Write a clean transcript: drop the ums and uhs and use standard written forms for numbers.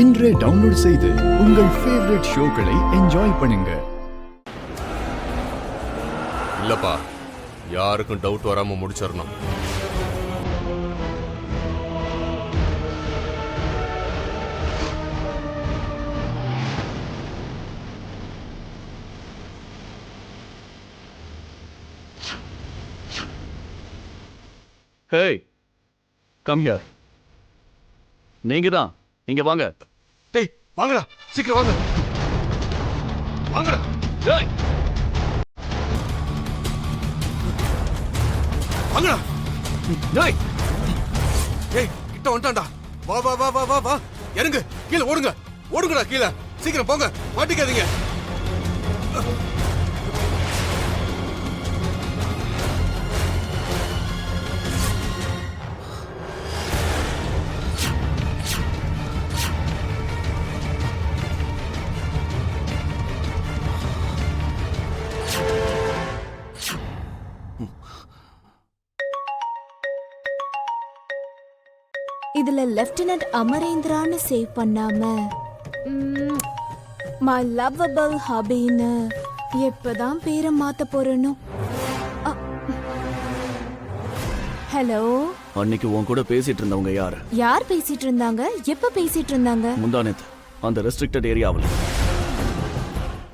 இன்றே டவுன்லோட் செய்து உங்கள் ஃபேவரட் ஷோக்களை என்ஜாய் பண்ணுங்க. இல்லப்பா, யாருக்கும் டவுட் வராம முடிச்சிடணும். Hey, come here. நீங்க தான் இங்க வாங்க. டேய் வாங்கடா, சீக்கிரம் வாங்க. வாங்கடா. டேய் வாங்கடா. டேய் டேய் கிட்ட வந்துட்டான்டா. வா வா வா வா வா வா. இறங்கு, கீழே ஓடுங்க. ஓடுங்கடா கீழே. சீக்கிரம் போங்க, மாட்டிக்காதீங்க. இதுல லெப்டினன்ட் அமரேந்திரான்னு சேவ் பண்ணாம மை லவ்வபிள் ஹபின்னு எப்பதான் பேரை மாத்த போறேனோ. ஹலோ, அன்னைக்கு உன் கூட பேசிட்டு இருந்தவங்க யாரு? யார் பேசிட்டு இருந்தாங்க? எப்ப பேசிட்டு இருந்தாங்க? முந்தானேத்து அந்த ரெஸ்ட்ரிக்டட் ஏரியாவில்.